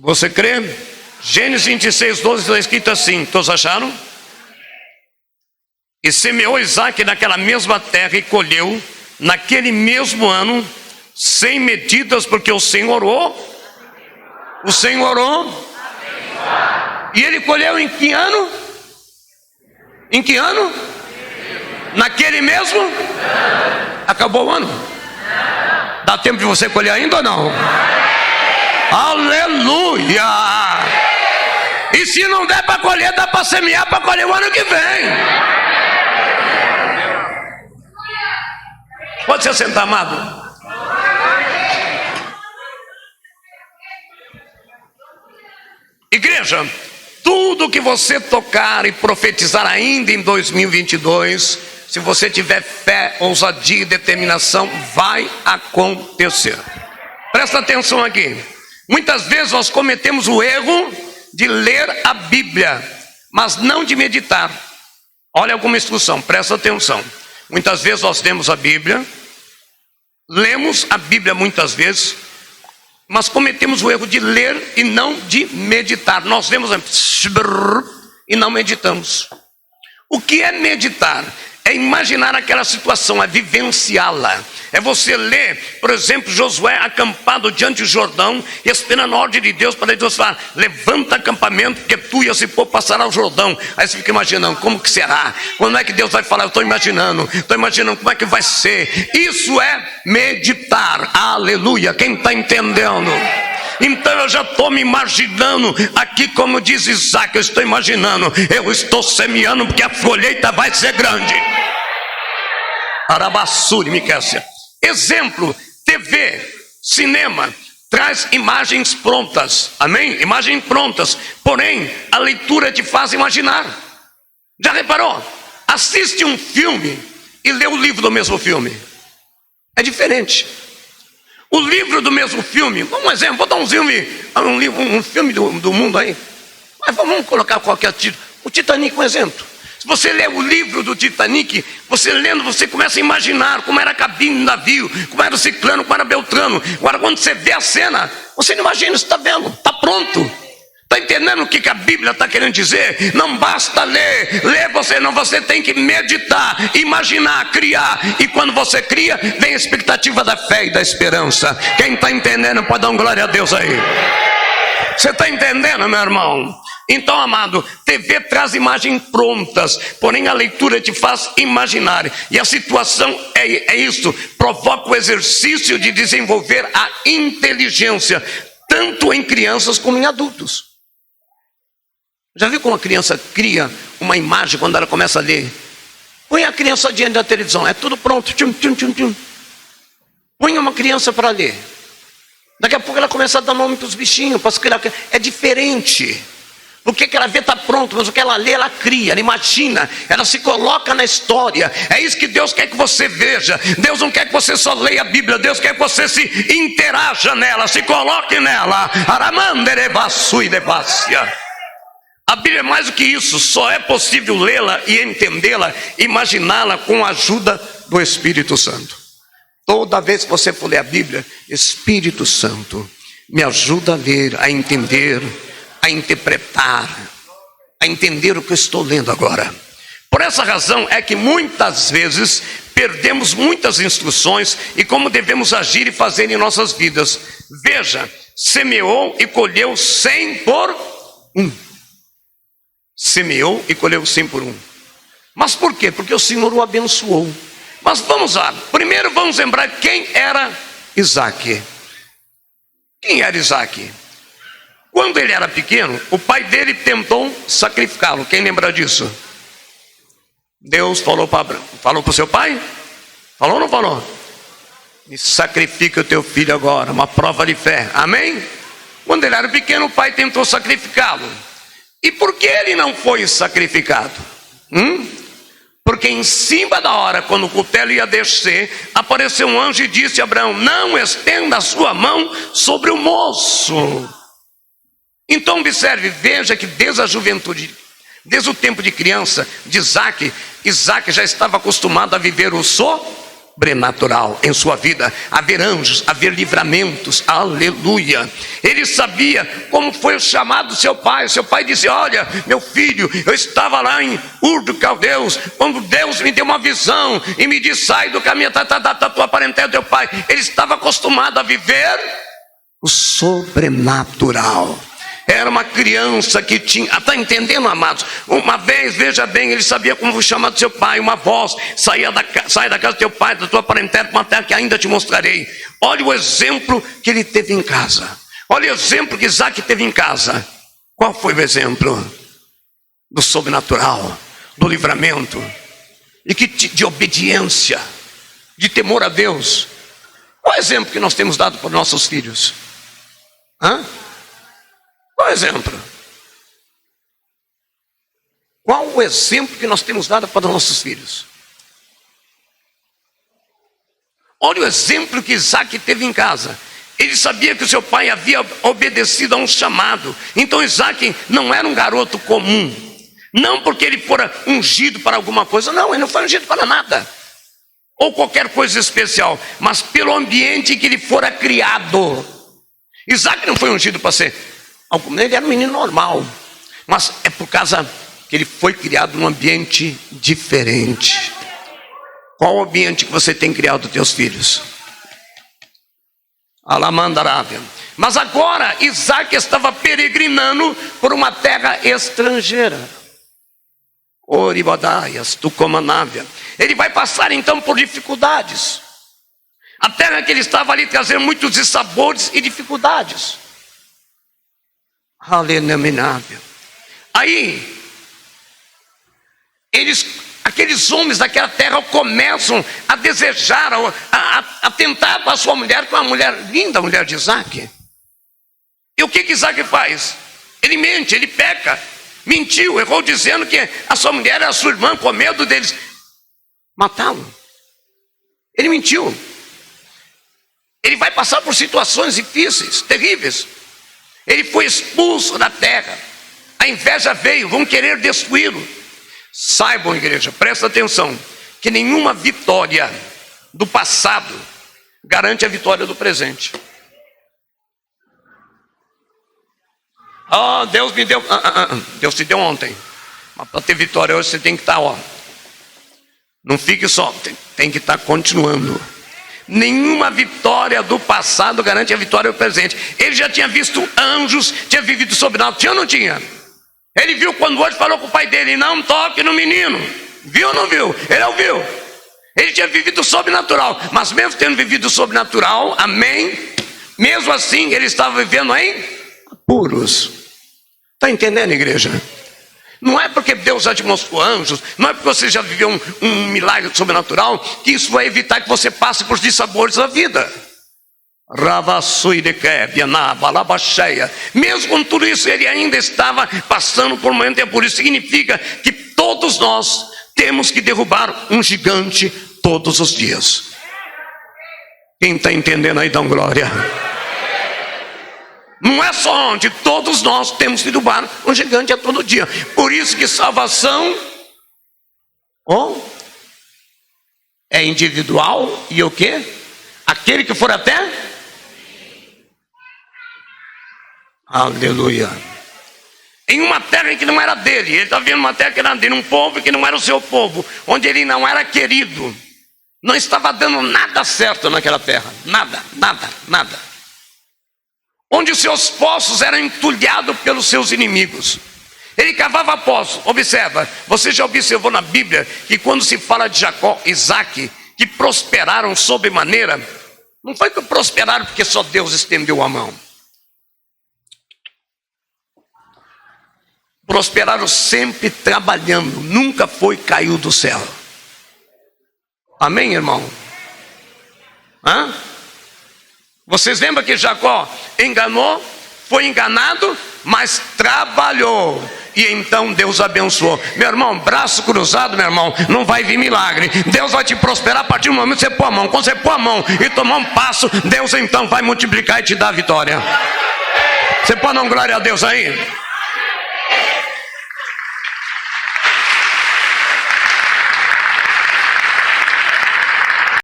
Você crê? Gênesis 26, 12 está escrito assim, todos acharam? E semeou Isaac naquela mesma terra e colheu naquele mesmo ano 100 medidas, porque o Senhor orou. E ele colheu em que ano? Em que ano? Naquele mesmo? Acabou o ano? Dá tempo de você colher ainda ou não? Aleluia! E se não der para colher, dá para semear para colher o ano que vem. Pode se sentar, amado. Igreja, tudo que você tocar e profetizar ainda em 2022, se você tiver fé, ousadia e determinação, vai acontecer. Presta atenção aqui. Muitas vezes nós cometemos o erro de ler a Bíblia, mas não de meditar. Olha alguma instrução, presta atenção. Muitas vezes nós lemos a Bíblia muitas vezes, mas cometemos o erro de ler e não de meditar. Nós lemos e não meditamos. O que é meditar? É imaginar aquela situação, é vivenciá-la. É você ler, por exemplo, Josué acampado diante do Jordão, e esperando a ordem de Deus, para Deus falar: levanta acampamento, porque tu e esse povo passará o Jordão. Aí você fica imaginando, como que será? Quando é que Deus vai falar? Eu estou imaginando como é que vai ser. Isso é meditar, aleluia, quem está entendendo? Então eu já estou me imaginando aqui, como diz Isaac, eu estou imaginando, eu estou semeando, porque a colheita vai ser grande. Arabassuri, Miquécia. Exemplo, TV, cinema, traz imagens prontas, amém? Imagens prontas, porém a leitura te faz imaginar. Já reparou? Assiste um filme e lê o livro do mesmo filme, é diferente. O livro do mesmo filme, um exemplo, vou dar um filme do mundo aí, mas vamos colocar qualquer título. O Titanic, um exemplo. Se você lê o livro do Titanic, você lendo, você começa a imaginar como era a cabine do navio, como era o ciclano, como era o beltrano. Agora quando você vê a cena, você não imagina, você está vendo, está pronto. Está entendendo o que a Bíblia está querendo dizer? Não basta ler você tem que meditar, imaginar, criar. E quando você cria, vem a expectativa da fé e da esperança. Quem está entendendo pode dar um glória a Deus aí. Você está entendendo, meu irmão? Então, amado, TV traz imagens prontas, porém a leitura te faz imaginar. E a situação é isso, provoca o exercício de desenvolver a inteligência, tanto em crianças como em adultos. Já viu como a criança cria uma imagem quando ela começa a ler? Põe a criança diante da televisão, é tudo pronto. Tchum, tchum, tchum, tchum. Põe uma criança para ler. Daqui a pouco ela começa a dar nome para os bichinhos, para as crianças. É diferente. O que ela vê está pronto, mas o que ela lê, ela cria, ela imagina, ela se coloca na história. É isso que Deus quer que você veja. Deus não quer que você só leia a Bíblia, Deus quer que você se interaja nela, se coloque nela. A Bíblia é mais do que isso, só é possível lê-la e entendê-la, imaginá-la com a ajuda do Espírito Santo. Toda vez que você for ler a Bíblia, Espírito Santo, me ajuda a ler, a entender, a interpretar, a entender o que eu estou lendo agora. Por essa razão é que muitas vezes perdemos muitas instruções e como devemos agir e fazer em nossas vidas. Veja, semeou e colheu 100 por 1. Semeou e colheu 100 por 1. Mas por quê? Porque o Senhor o abençoou. Mas vamos lá, primeiro vamos lembrar quem era Isaac. Quem era Isaac? Quando ele era pequeno, o pai dele tentou sacrificá-lo. Quem lembra disso? Deus falou para o seu pai? Falou ou não falou? Me sacrifica o teu filho agora, uma prova de fé. Amém? Quando ele era pequeno, o pai tentou sacrificá-lo. E por que ele não foi sacrificado? Porque em cima da hora, quando o cutelo ia descer, apareceu um anjo e disse a Abraão: não estenda a sua mão sobre o moço. Então observe, veja que desde a juventude, desde o tempo de criança de Isaac já estava acostumado a viver o sobrenatural em sua vida, haver anjos, haver livramentos, aleluia. Ele sabia como foi o chamado do seu pai. Seu pai disse: olha, meu filho, eu estava lá em Ur dos Caldeus, quando Deus me deu uma visão e me disse: sai do caminho da tua parentela, teu pai. Ele estava acostumado a viver o sobrenatural. Era uma criança que tinha, está entendendo, amados? Uma vez, veja bem, ele sabia como chamar do seu pai. Uma voz: sai da casa do teu pai, da tua parentela, uma terra que ainda te mostrarei. Olha o exemplo que ele teve em casa. Olha o exemplo que Isaac teve em casa. Qual foi o exemplo? Do sobrenatural, do livramento, e de obediência, de temor a Deus. Qual é o exemplo que nós temos dado para os nossos filhos? Qual é o exemplo? Qual o exemplo que nós temos dado para os nossos filhos? Olha o exemplo que Isaac teve em casa. Ele sabia que o seu pai havia obedecido a um chamado. Então Isaac não era um garoto comum. Não porque ele fora ungido para alguma coisa. Não, ele não foi ungido para nada. Ou qualquer coisa especial. Mas pelo ambiente que ele fora criado. Isaac não foi ungido para ser... Ele era um menino normal. Mas é por causa que ele foi criado num ambiente diferente. Qual o ambiente que você tem criado os teus filhos? Alamandarável. Mas agora Isaac estava peregrinando por uma terra estrangeira. Oribadaias, Tucomanávia. Ele vai passar então por dificuldades. A terra que ele estava ali trazendo muitos dissabores e dificuldades. Aleluia. Aí aqueles homens daquela terra começam a desejar, a tentar para a sua mulher, com uma mulher linda, a mulher de Isaac. E o que Isaac faz? Ele mente, ele peca, mentiu, errou dizendo que a sua mulher era a sua irmã, com medo deles matá-lo. Ele mentiu. Ele vai passar por situações difíceis, terríveis. Ele foi expulso da terra. A inveja veio, vão querer destruí-lo. Saibam, igreja, presta atenção, que nenhuma vitória do passado garante a vitória do presente. Deus me deu, Deus te deu ontem, mas para ter vitória hoje você tem que estar, não fique só, tem que estar continuando. Nenhuma vitória do passado garante a vitória do presente. Ele já tinha visto anjos, tinha vivido sobrenatural, tinha ou não tinha? Ele viu quando hoje falou com o pai dele: não toque no menino. Viu ou não viu? Ele ouviu. Ele tinha vivido sobrenatural. Mas mesmo tendo vivido sobrenatural, amém, mesmo assim ele estava vivendo em apuros. Está entendendo, igreja? Não é porque Deus já te mostrou anjos, não é porque você já viveu um milagre sobrenatural, que isso vai evitar que você passe por dissabores da vida. Mesmo com tudo isso, ele ainda estava passando por um momento. E por isso significa que todos nós temos que derrubar um gigante todos os dias. Quem está entendendo aí, dá uma glória. Não é só onde, todos nós temos que derrubar um gigante a todo dia. Por isso que salvação é individual. E o quê? Aquele que for até... Aleluia. Em uma terra que não era dele. Ele estava vendo uma terra que era dele, um povo que não era o seu povo, onde ele não era querido. Não estava dando nada certo naquela terra. Nada. Onde os seus poços eram entulhados pelos seus inimigos. Ele cavava poços. Observa, você já observou na Bíblia que quando se fala de Jacó e Isaac, que prosperaram sobremaneira, não foi que prosperaram porque só Deus estendeu a mão. Prosperaram sempre trabalhando, nunca caiu do céu. Amém, irmão? Vocês lembram que Jacó enganou, foi enganado, mas trabalhou. E então Deus abençoou. Meu irmão, braço cruzado, meu irmão, não vai vir milagre. Deus vai te prosperar a partir do momento que você pôr a mão. Quando você pôr a mão e tomar um passo, Deus então vai multiplicar e te dar a vitória. Você pode dar uma glória a Deus aí?